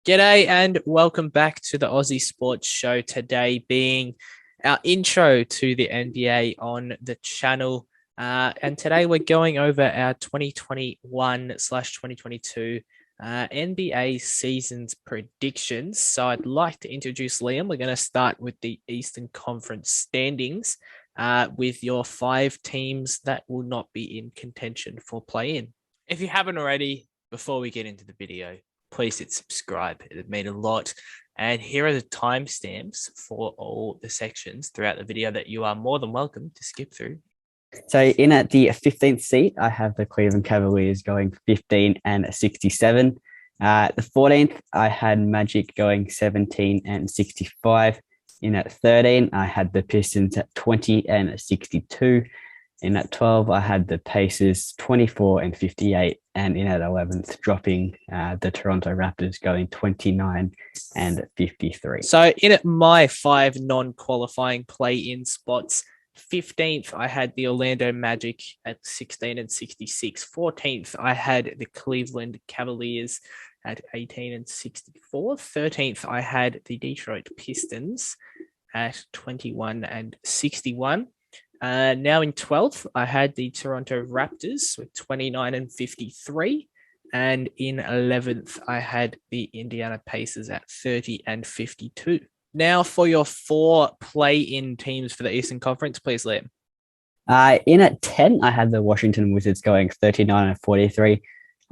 G'day and welcome back to the Aussie Sports Show. Today being our intro to the NBA on the channel. And today we're going over our 2021/2022 NBA seasons predictions. So I'd like to introduce Liam. We're going to start with the Eastern Conference standings with your five teams that will not be in contention for play-in. If you haven't already, before we get into the video, please hit subscribe. It would mean a lot. And here are the timestamps for all the sections throughout the video that you are more than welcome to skip through. So in at the 15th seat, I have the Cleveland Cavaliers going 15 and 67. The 14th, I had Magic going 17 and 65. In at 13, I had the Pistons at 20 and 62. In at 12, I had the Pacers 24 and 58. And in at 11th, dropping the Toronto Raptors going 29 and 53. So in at my five non-qualifying play-in spots, 15th, I had the Orlando Magic at 16 and 66. 14th, I had the Cleveland Cavaliers at 18 and 64. 13th, I had the Detroit Pistons at 21 and 61. Now in 12th, I had the Toronto Raptors with 29 and 53. And in 11th, I had the Indiana Pacers at 30 and 52. Now for your four play-in teams for the Eastern Conference, please, Liam. In at 10, I had the Washington Wizards going 39 and 43.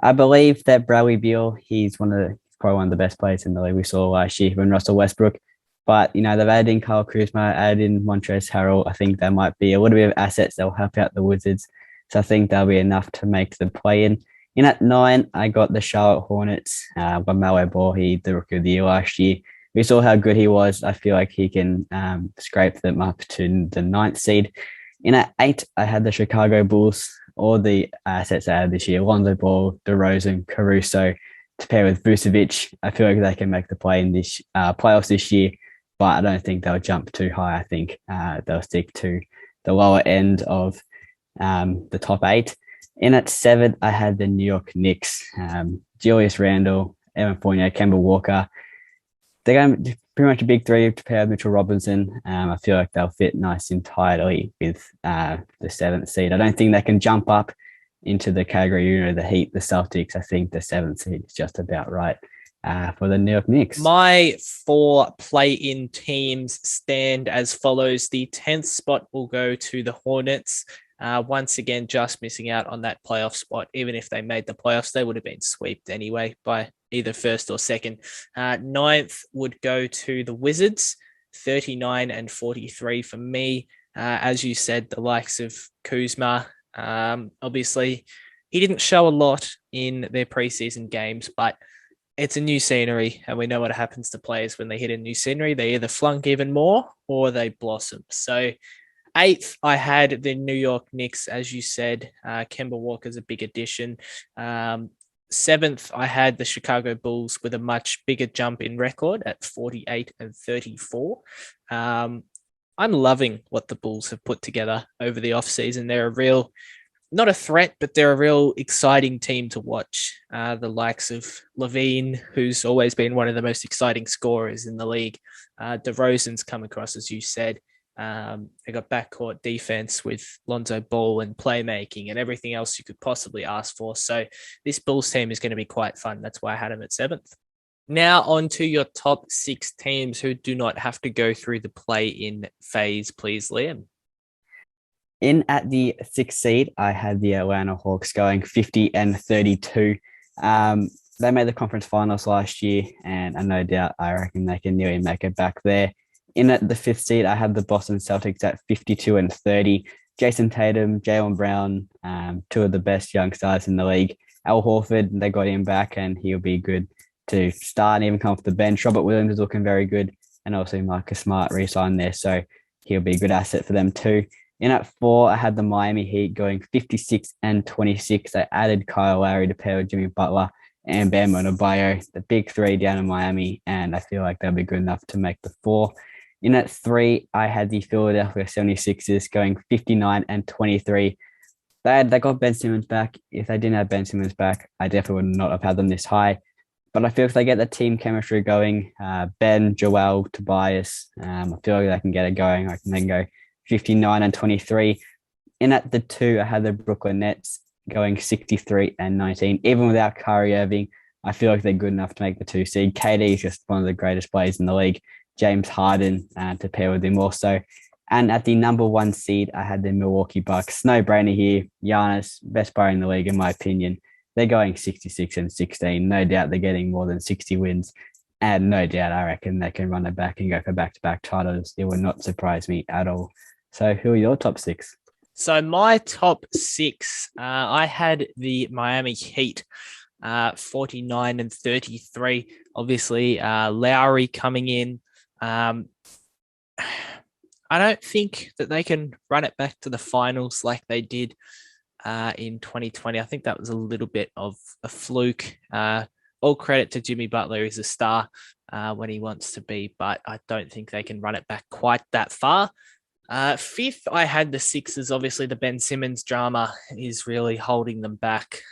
I believe that Bradley Beal, he's probably one of the best players in the league we saw last year when Russell Westbrook. But, they've added in Kyle Kuzma, added in Montrezl Harrell. I think that might be a little bit of assets that will help out the Wizards. So I think that'll be enough to make the play-in. In at 9, I got the Charlotte Hornets. LaMelo Ball, the Rookie of the Year last year. We saw how good he was. I feel like he can scrape them up to the 9th seed. In at 8, I had the Chicago Bulls. All the assets added this year: Lonzo Ball, DeRozan, Caruso, to pair with Vucevic. I feel like they can make the play in this playoffs this year, but I don't think they'll jump too high. I think they'll stick to the lower end of the top 8. In at 7, I had the New York Knicks. Julius Randle, Evan Fournier, Kemba Walker. They're going to pretty much a big three to pair with Mitchell Robinson. I feel like they'll fit nice and tightly with the 7th seed. I don't think they can jump up into the category, the Heat, the Celtics. I think the 7th seed is just about right for the New York Knicks. My four play-in teams stand as follows. The 10th spot will go to the Hornets. Once again, just missing out on that playoff spot. Even if they made the playoffs, they would have been swept anyway by either first or second. 9th would go to the Wizards, 39 and 43 for me. As you said, the likes of Kuzma, obviously, he didn't show a lot in their preseason games, but it's a new scenery, and we know what happens to players when they hit a new scenery. They either flunk even more or they blossom. So 8th, I had the New York Knicks, as you said. Kemba Walker's a big addition. 7th, I had the Chicago Bulls with a much bigger jump in record at 48 and 34. I'm loving what the Bulls have put together over the offseason. They're a real, not a threat, but they're a real exciting team to watch. The likes of Levine, who's always been one of the most exciting scorers in the league. DeRozan's come across, as you said. They got backcourt defense with Lonzo Ball and playmaking and everything else you could possibly ask for. So this Bulls team is going to be quite fun. That's why I had them at 7th. Now on to your top 6 teams who do not have to go through the play-in phase, please, Liam. In at the 6th seed, I had the Atlanta Hawks going 50 and 32. They made the conference finals last year, and no doubt I reckon they can nearly make it back there. In at the 5th seed, I had the Boston Celtics at 52 and 30. Jason Tatum, Jaylen Brown, two of the best young stars in the league. Al Horford, they got him back, and he'll be good to start and even come off the bench. Robert Williams is looking very good, and also Marcus Smart re-signed there, so he'll be a good asset for them too. In at 4, I had the Miami Heat going 56 and 26. I added Kyle Lowry to pair with Jimmy Butler and Bam Adebayo, the big three down in Miami, and I feel like they'll be good enough to make the 4. In at 3, I had the Philadelphia 76ers going 59 and 23. They got Ben Simmons back. If they didn't have Ben Simmons back, I definitely would not have had them this high. But I feel if they get the team chemistry going, Ben, Joel, Tobias, I feel like they can get it going. I can then go 59 and 23. In at the two, I had the Brooklyn Nets going 63 and 19. Even without Kyrie Irving, I feel like they're good enough to make the two seed. KD is just one of the greatest players in the league. James Harden to pair with him also. And at the number one seed, I had the Milwaukee Bucks. No brainer here. Giannis, best player in the league, in my opinion. They're going 66 and 16. No doubt they're getting more than 60 wins. And no doubt, I reckon they can run it back and go for back to back titles. It would not surprise me at all. So, who are your top six? So my top six, I had the Miami Heat, 49 and 33. Obviously, Lowry coming in. I don't think that they can run it back to the finals like they did in 2020. I think that was a little bit of a fluke. All credit to Jimmy Butler. He's a star when he wants to be, but I don't think they can run it back quite that far. Fifth, I had the Sixers. Obviously, the Ben Simmons drama is really holding them back.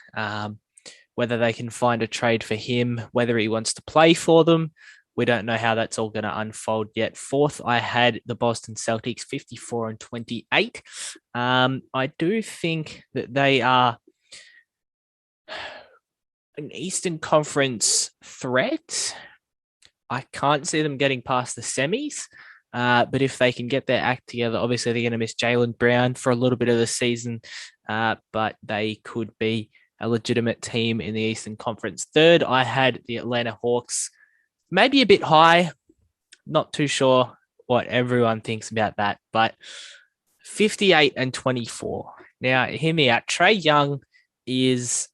Whether they can find a trade for him, whether he wants to play for them, we don't know how that's all going to unfold yet. Fourth, I had the Boston Celtics, 54 and 28. I do think that they are an Eastern Conference threat. I can't see them getting past the semis. But if they can get their act together, obviously they're going to miss Jaylen Brown for a little bit of the season, but they could be a legitimate team in the Eastern Conference. Third, I had the Atlanta Hawks, maybe a bit high. Not too sure what everyone thinks about that, but 58 and 24. Now, hear me out. Trae Young he's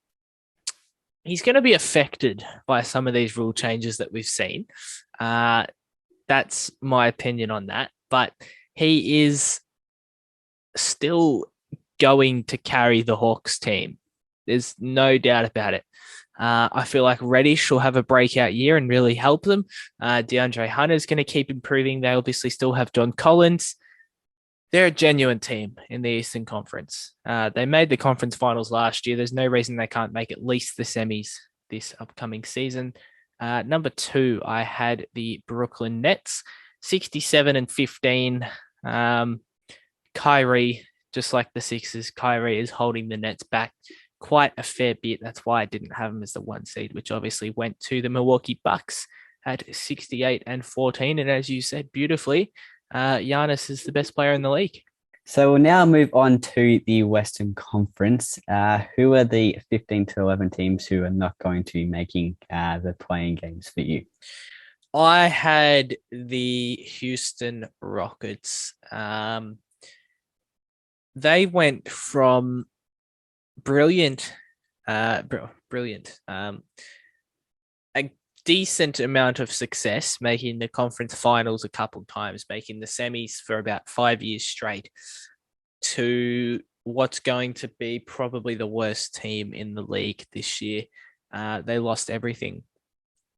going to be affected by some of these rule changes that we've seen. That's my opinion on that. But he is still going to carry the Hawks team. There's no doubt about it. I feel like Reddish will have a breakout year and really help them. DeAndre Hunter is going to keep improving. They obviously still have John Collins. They're a genuine team in the Eastern Conference. They made the conference finals last year. There's no reason they can't make at least the semis this upcoming season. Number two, I had the Brooklyn Nets, 67 and 15. Kyrie, just like the Sixers, Kyrie is holding the Nets back quite a fair bit. That's why I didn't have him as the one seed, which obviously went to the Milwaukee Bucks at 68 and 14. And as you said beautifully, Giannis is the best player in the league. So we'll now move on to the Western Conference. Who are the 15 to 11 teams who are not going to be making the playing games for you? I had the Houston Rockets. They went from brilliant, a decent amount of success, making the conference finals a couple of times, making the semis for about 5 years straight, to what's going to be probably the worst team in the league this year. They lost everything.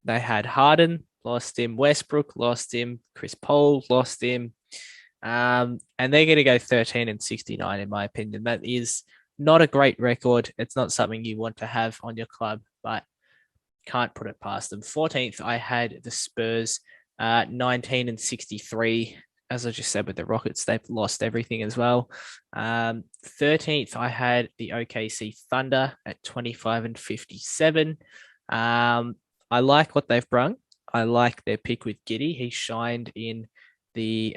They had Harden, lost him. Westbrook, lost him. Chris Paul, lost him. And they're going to go 13 and 69, in my opinion. That is not a great record. It's not something you want to have on your club, but can't put it past them. 14th, I had the Spurs, 19 and 63. As I just said with the Rockets, they've lost everything as well. 13th, I had the OKC Thunder at 25 and 57. I like what they've brung. I like their pick with Giddy. He shined in the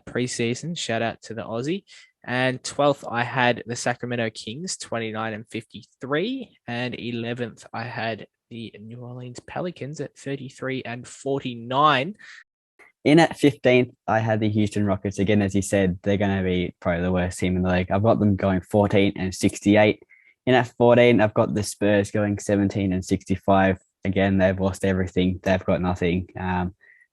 preseason. Shout out to the Aussie. And 12th, I had the Sacramento Kings, 29 and 53. And 11th, I had the New Orleans Pelicans at 33 and 49. In at 15th, I had the Houston Rockets. Again, as you said, they're going to be probably the worst team in the league. I've got them going 14 and 68. In at 14, I've got the Spurs going 17 and 65. Again, they've lost everything. They've got nothing.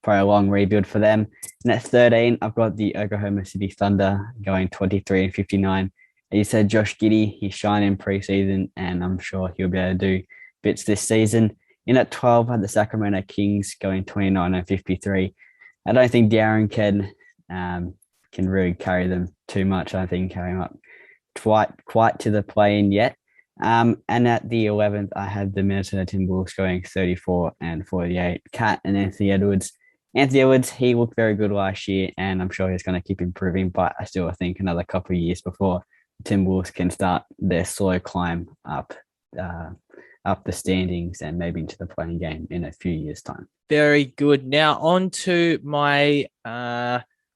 Probably a long rebuild for them. And at 13, I've got the Oklahoma City Thunder going 23 and 59. As you said, Josh Giddey, he's shined in preseason, and I'm sure he'll be able to do bits this season. In at 12, I had the Sacramento Kings going 29 and 53. I don't think Darren can really carry them too much. I don't think carry them up quite to the play-in yet. And at the 11th, I had the Minnesota Timberwolves going 34 and 48. Cat and Anthony Edwards. Anthony Edwards, he looked very good last year, and I'm sure he's going to keep improving. But I still think another couple of years before the Timberwolves can start their slow climb uh, up the standings and maybe into the playing game in a few years' time. Very good. Now on to my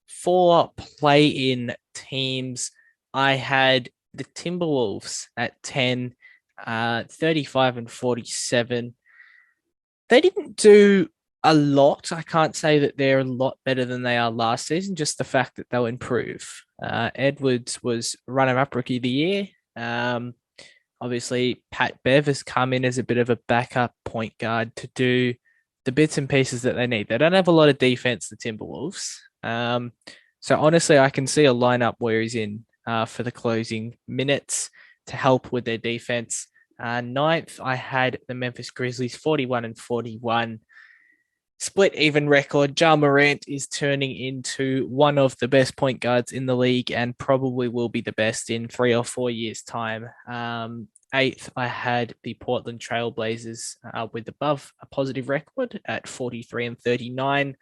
four play-in teams. I had the Timberwolves at 10, 35 and 47. They didn't do a lot. I can't say that they're a lot better than they are last season, just the fact that they'll improve. Edwards was runner-up rookie of the year. Obviously, Pat Bev has come in as a bit of a backup point guard to do the bits and pieces that they need. They don't have a lot of defense, the Timberwolves. So honestly, I can see a lineup where he's in for the closing minutes to help with their defense. Ninth, I had the Memphis Grizzlies 41 and 41. Split even record. Ja Morant is turning into one of the best point guards in the league and probably will be the best in 3 or 4 years' time. Eighth, I had the Portland Trailblazers with above a positive record at 43 and 39.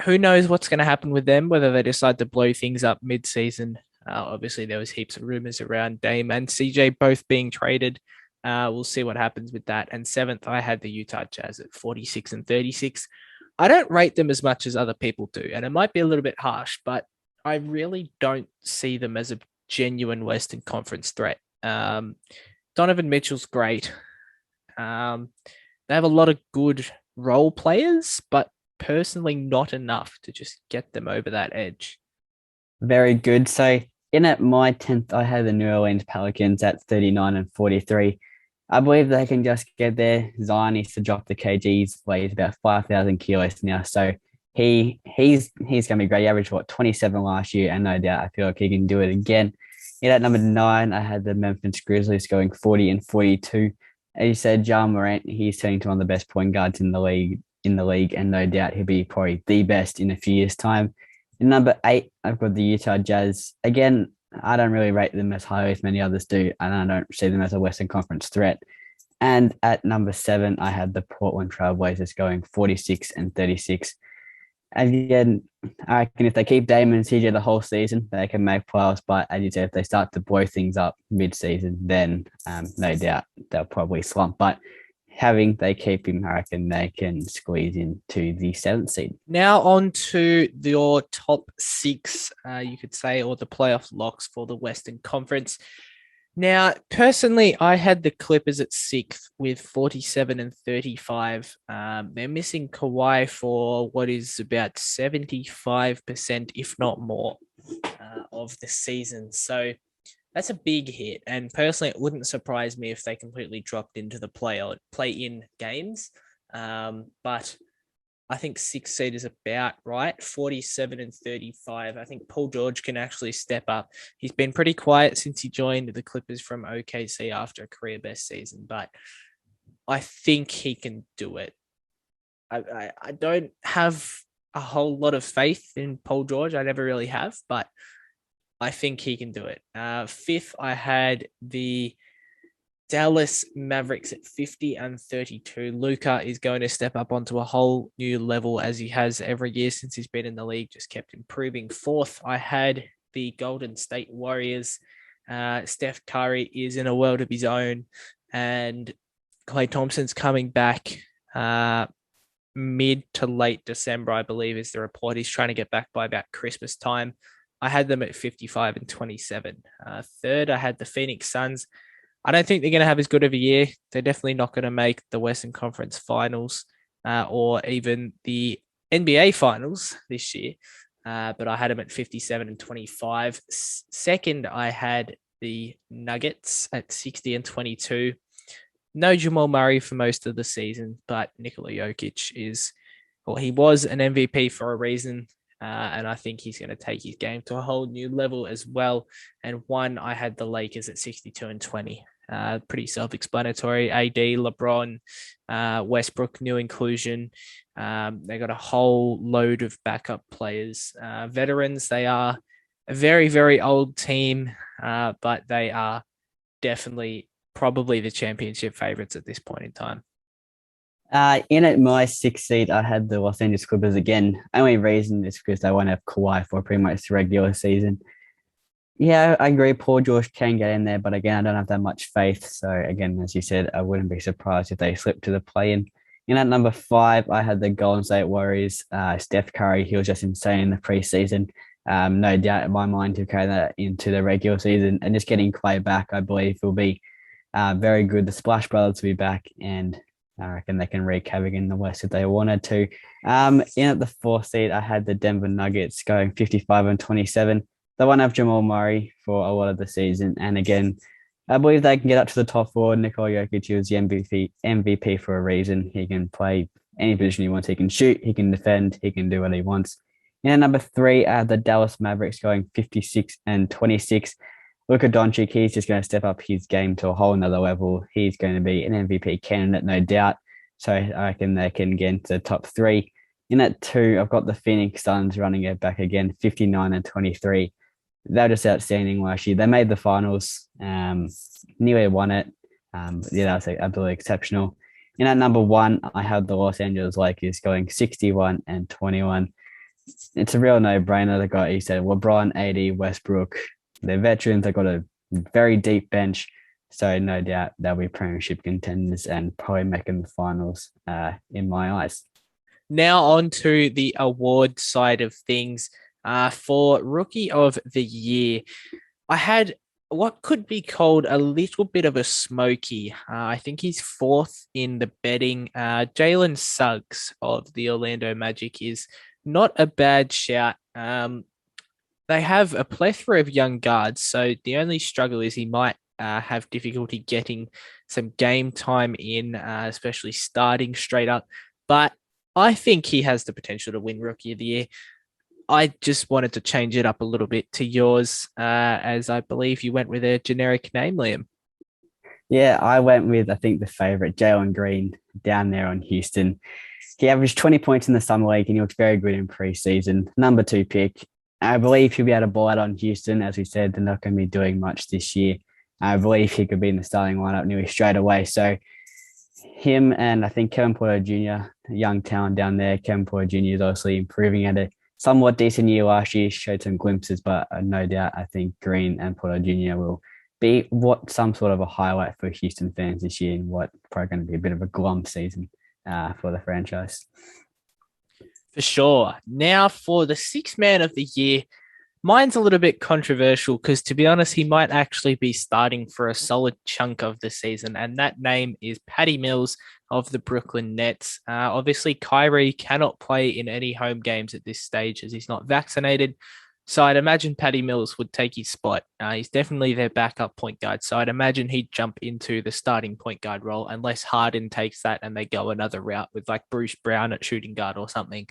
Who knows what's going to happen with them, whether they decide to blow things up mid-season. Obviously, there was heaps of rumors around Dame and CJ both being traded. We'll see what happens with that. And seventh, I had the Utah Jazz at 46 and 36. I don't rate them as much as other people do, and it might be a little bit harsh, but I really don't see them as a genuine Western Conference threat. Donovan Mitchell's great. They have a lot of good role players, but personally not enough to just get them over that edge. Very good. So in at my 10th, I had the New Orleans Pelicans at 39 and 43. I believe they can just get there. Zion needs to drop the kgs, weighs about 5,000 kilos now. So he's going to be great. He averaged, 27 last year, and no doubt I feel like he can do it again. In at number 9, I had the Memphis Grizzlies going 40 and 42. As you said, Ja Morant, he's turning to one of the best point guards in the league, and no doubt he'll be probably the best in a few years' time. In number 8, I've got the Utah Jazz. Again, I don't really rate them as highly as many others do, and I don't see them as a Western Conference threat. And at number 7, I had the Portland Trailblazers going 46 and 36. And again, I reckon if they keep Damon and CJ the whole season, they can make playoffs. But as you said, if they start to blow things up mid-season, then no doubt they'll probably slump. But having they keep him, I reckon they can squeeze into the 7th seed. Now on to your top 6, you could say, or the playoff locks for the Western Conference. Now, personally, I had the Clippers at 6th with 47 and 35. They're missing Kawhi for what is about 75%, if not more, of the season. So that's a big hit. And personally, it wouldn't surprise me if they completely dropped into the play-in games. But I think 6 seed is about right, 47 and 35. I think Paul George can actually step up. He's been pretty quiet since he joined the Clippers from OKC after a career best season, but I think he can do it. I don't have a whole lot of faith in Paul George. I never really have, but I think he can do it. 5th, I had the Dallas Mavericks at 50 and 32. Luka is going to step up onto a whole new level as he has every year since he's been in the league, just kept improving. 4th, I had the Golden State Warriors. Steph Curry is in a world of his own, and Klay Thompson's coming back mid to late December, I believe, is the report. He's trying to get back by about Christmas time. I had them at 55 and 27. 3rd, I had the Phoenix Suns. I don't think they're going to have as good of a year. They're definitely not going to make the Western Conference Finals or even the NBA Finals this year. But I had them at 57 and 25. 2nd, I had the Nuggets at 60 and 22. No Jamal Murray for most of the season, but Nikola Jokic he was an MVP for a reason. And I think he's going to take his game to a whole new level as well. And 1, I had the Lakers at 62 and 20. Pretty self-explanatory. AD, LeBron, Westbrook, new inclusion. They got a whole load of backup players. Veterans, they are a very, very old team, but they are definitely probably the championship favourites at this point in time. In at my sixth seed, I had the Los Angeles Clippers again. Only reason is because they won't have Kawhi for pretty much the regular season. Yeah, I agree. Paul George can get in there, but again, I don't have that much faith. So again, as you said, I wouldn't be surprised if they slip to the play-in. In at number five, I had the Golden State Warriors. Steph Curry, he was just insane in the preseason. No doubt in my mind to carry that into the regular season, and just getting Clay back, I believe will be very good. The Splash Brothers will be back, and I reckon they can wreak havoc in the West if they wanted to. In at the fourth seed, I had the Denver Nuggets going 55-27. They won't have Jamal Murray for a lot of the season. And again, I believe they can get up to the top four. Nikola Jokic is the MVP for a reason. He can play any position he wants. He can shoot, he can defend, he can do what he wants. And at number three, the Dallas Mavericks going 56-26. Luka Doncic, he's just going to step up his game to a whole nother level. He's going to be an MVP candidate, no doubt. So I reckon they can get into the top three. In at two, I've got the Phoenix Suns running it back again, 59-23. They're just outstanding last year. They made the finals, nearly won it. But yeah, that's absolutely exceptional. In at number one, I have the Los Angeles Lakers going 61-21. It's a real no-brainer. They got, you said, LeBron, AD, Westbrook. They're veterans. They've got a very deep bench. So no doubt they'll be premiership contenders and probably making the finals in my eyes. Now on to the award side of things. For Rookie of the Year, I had what could be called a little bit of a smoky. I think he's fourth in the betting. Jalen Suggs of the Orlando Magic is not a bad shout. They have a plethora of young guards, so the only struggle is he might have difficulty getting some game time in, especially starting straight up. But I think he has the potential to win Rookie of the Year. I just wanted to change it up a little bit to yours, as I believe you went with a generic name, Liam. Yeah, I went with, I think, the favorite, Jalen Green, down there on Houston. He averaged 20 points in the Summer League and he looked very good in preseason. Number two pick. I believe he'll be able to ball out on Houston. As we said, they're not going to be doing much this year. I believe he could be in the starting lineup nearly straight away. So him and I think Kevin Porter Jr., a young talent down there. Kevin Porter Jr. is obviously improving at a somewhat decent year last year, showed some glimpses, but no doubt I think Green and Porter Jr. will be some sort of a highlight for Houston fans this year, and what probably going to be a bit of a glum season for the franchise. For sure. Now for the sixth man of the year, mine's a little bit controversial because, to be honest, he might actually be starting for a solid chunk of the season, and that name is Patty Mills of the Brooklyn Nets. Obviously, Kyrie cannot play in any home games at this stage as he's not vaccinated. So I'd imagine Patty Mills would take his spot. He's definitely their backup point guard. So I'd imagine he'd jump into the starting point guard role unless Harden takes that and they go another route with like Bruce Brown at shooting guard or something.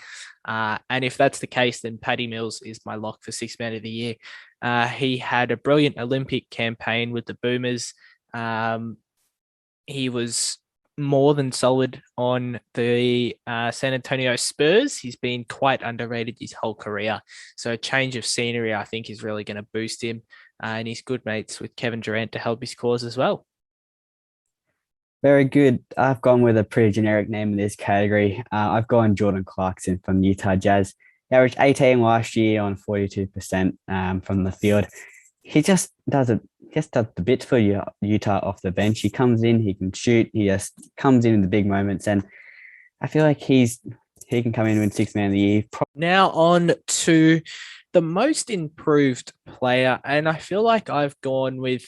And if that's the case, then Patty Mills is my lock for sixth man of the year. He had a brilliant Olympic campaign with the Boomers. He was more than solid on the San Antonio Spurs. He's been quite underrated his whole career. So a change of scenery, I think, is really going to boost him. And he's good mates with Kevin Durant to help his cause as well. Very good. I've gone with a pretty generic name in this category. I've gone Jordan Clarkson from Utah Jazz. He averaged 18 last year on 42% from the field. He just does the bits for Utah off the bench. He comes in, he can shoot, he just comes in the big moments, and I feel like he can come in and win sixth man of the year. Now on to the most improved player, and I feel like I've gone with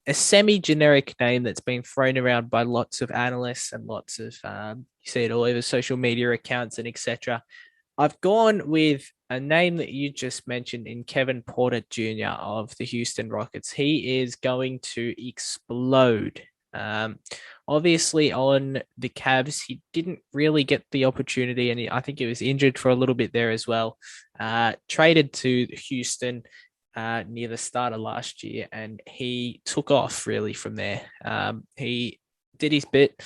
a semi-generic name that's been thrown around by lots of analysts and lots of you see it all over social media accounts and etc. I've gone with a name that you just mentioned in Kevin Porter Jr. of the Houston Rockets. He is going to explode. Obviously, on the Cavs, he didn't really get the opportunity, and I think he was injured for a little bit there as well. Traded to Houston near the start of last year, and he took off really from there. He did his bit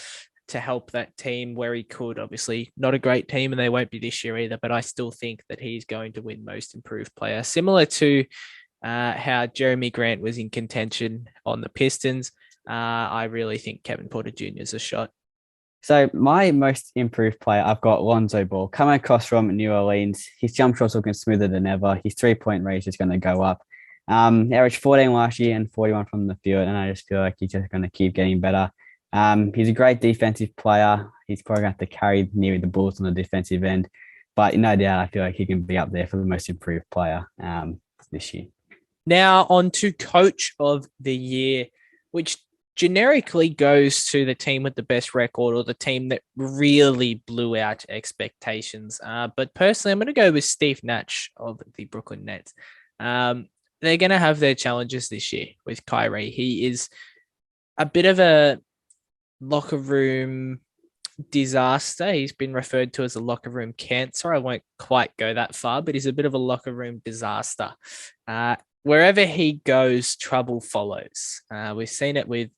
to help that team where he could. Obviously, not a great team, and they won't be this year either, but I still think that he's going to win most improved player, similar to how Jeremy Grant was in contention on the Pistons. I really think Kevin Porter Jr. is a shot. So my most improved player, I've got Lonzo Ball coming across from New Orleans. His jump shot's looking smoother than ever. His 3-point range is going to go up. Averaged 14 last year and 41 from the field, and I just feel like he's just going to keep getting better. He's a great defensive player. He's probably going to have to carry near the Bulls on the defensive end, but no doubt, I feel like he can be up there for the most improved player this year. Now on to coach of the year, which generically goes to the team with the best record or the team that really blew out expectations. But personally, I'm going to go with Steve Nash of the Brooklyn Nets. They're going to have their challenges this year with Kyrie. He is a bit of a locker room disaster. He's been referred to as a locker room cancer. I won't quite go that far, but he's a bit of a locker room disaster. Wherever he goes, trouble follows. We've seen it with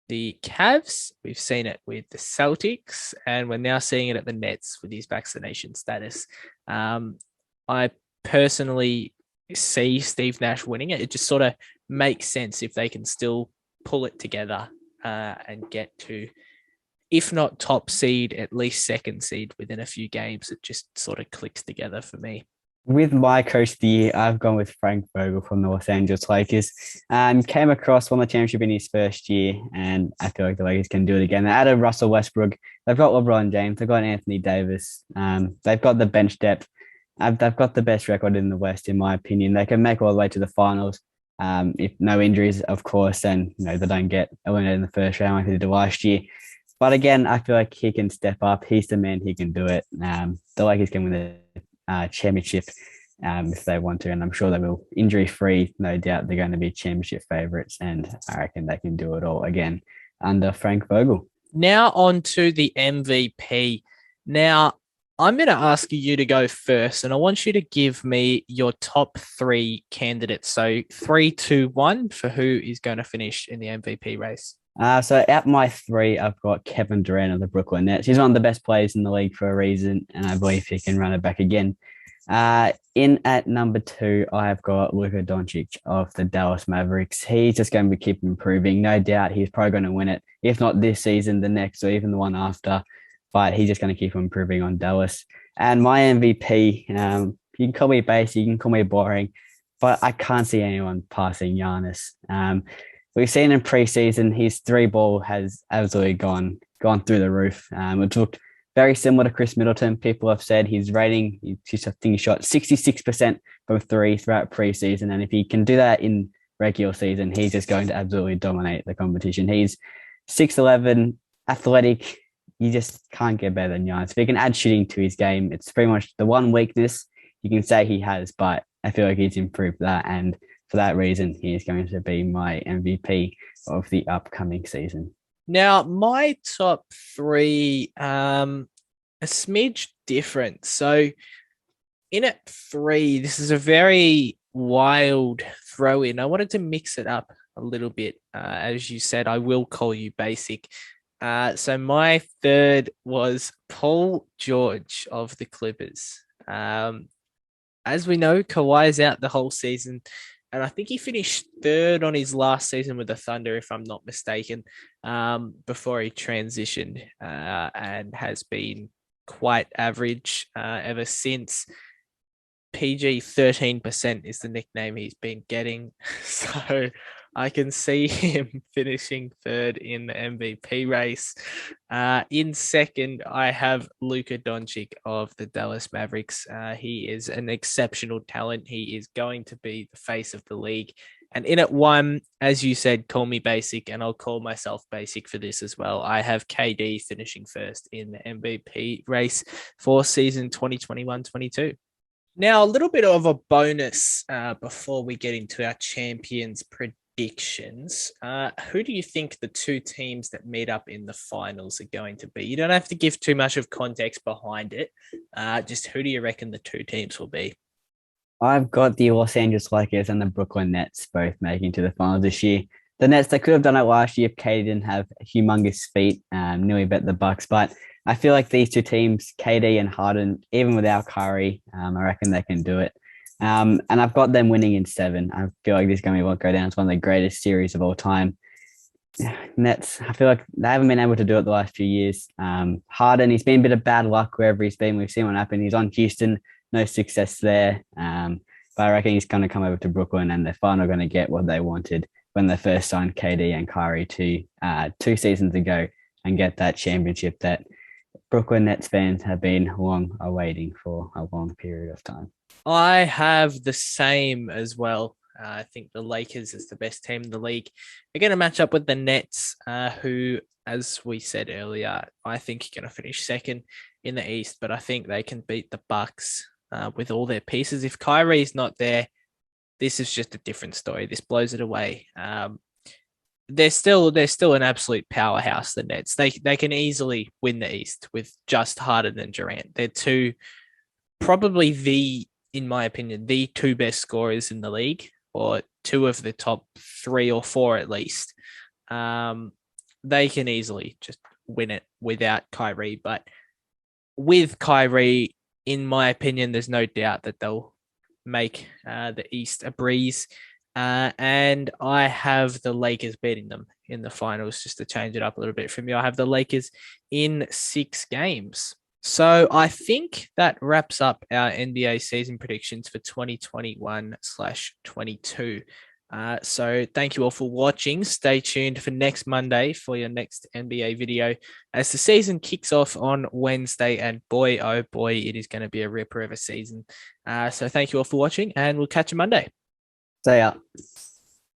the Cavs, we've seen it with the Celtics, and we're now seeing it at the Nets with his vaccination status. I personally see Steve Nash winning it. It just sort of makes sense if they can still pull it together and get to, if not top seed, at least second seed within a few games. It just sort of clicks together for me. With my coach of the year, I've gone with Frank Vogel from the Los Angeles Lakers. Came across, won the championship in his first year, and I feel like the Lakers can do it again. They added Russell Westbrook. They've got LeBron James. They've got Anthony Davis. They've got the bench depth. They've got the best record in the West, in my opinion. They can make all the way to the finals. If no injuries, of course, and they don't get eliminated in the first round like they did last year. But again, I feel like he can step up. He's the man. He can do it. The Lakers can win the championship if they want to, and I'm sure they will. Injury free, no doubt they're going to be championship favorites, and I reckon they can do it all again under Frank Vogel. Now on to the MVP. Now I'm going to ask you to go first, and I want you to give me your top three candidates. So 3, 2, 1 for who is going to finish in the MVP race. So at my three, I've got Kevin Durant of the Brooklyn Nets. He's one of the best players in the league for a reason, and I believe he can run it back again. In at number 2, I've got Luka Doncic of the Dallas Mavericks. He's just going to keep improving. No doubt he's probably going to win it, if not this season, the next, or even the one after. But he's just going to keep improving on Dallas. And my MVP, you can call me basic, you can call me boring, but I can't see anyone passing Giannis. We've seen in preseason his 3-ball has absolutely gone through the roof. It looked very similar to Chris Middleton. People have said his rating, I think he shot 66% from 3 throughout preseason. And if he can do that in regular season, he's just going to absolutely dominate the competition. He's 6'11", athletic. You just can't get better than Giannis. If he can add shooting to his game, it's pretty much the one weakness you can say he has, but I feel like he's improved that. And for that reason, he is going to be my MVP of the upcoming season. Now, my top three, a smidge different. So in at 3, this is a very wild throw in. I wanted to mix it up a little bit. As you said, I will call you basic. So my third was Paul George of the Clippers. As we know, Kawhi is out the whole season. And I think he finished 3rd on his last season with the Thunder, if I'm not mistaken, before he transitioned and has been quite average ever since. PG 13% is the nickname he's been getting. So I can see him finishing 3rd in the MVP race. In second, I have Luka Doncic of the Dallas Mavericks. He is an exceptional talent. He is going to be the face of the league. And in at 1, as you said, call me basic, and I'll call myself basic for this as well. I have KD finishing 1st in the MVP race for season 2021-22. Now, a little bit of a bonus before we get into our champions predictions. Who do you think the 2 teams that meet up in the finals are going to be? You don't have to give too much of context behind it. Just who do you reckon the 2 teams will be? I've got the Los Angeles Lakers and the Brooklyn Nets both making to the finals this year. The Nets, they could have done it last year if KD didn't have humongous feet, nearly bet the Bucks. But I feel like these 2 teams, KD and Harden, even without Kyrie, I reckon they can do it. And I've got them winning in 7. I feel like this is going to go down as one of the greatest series of all time. Nets, I feel like they haven't been able to do it the last few years. Harden, he's been a bit of bad luck wherever he's been. We've seen what happened. He's on Houston, no success there. But I reckon he's going to come over to Brooklyn and they're finally going to get what they wanted when they first signed KD and Kyrie 2 seasons ago and get that championship that Brooklyn Nets fans have been long awaiting for a long period of time. I have the same as well. I think the Lakers is the best team in the league. They're going to match up with the Nets, who, as we said earlier, I think are going to finish second in the East, but I think they can beat the Bucks with all their pieces. If Kyrie's not there, this is just a different story. This blows it away. They're still an absolute powerhouse. The Nets. They can easily win the East with just Harden and Durant. They're probably in my opinion, the two best scorers in the league, or two of the top 3 or 4 at least. They can easily just win it without Kyrie. But with Kyrie, in my opinion, there's no doubt that they'll make the East a breeze. And I have the Lakers beating them in the finals, just to change it up a little bit from you. I have the Lakers in 6 games. So I think that wraps up our NBA season predictions for 2021/22. So thank you all for watching. Stay tuned for next Monday for your next NBA video as the season kicks off on Wednesday. And boy, oh boy, it is going to be a ripper of a season. So thank you all for watching and we'll catch you Monday. So yeah.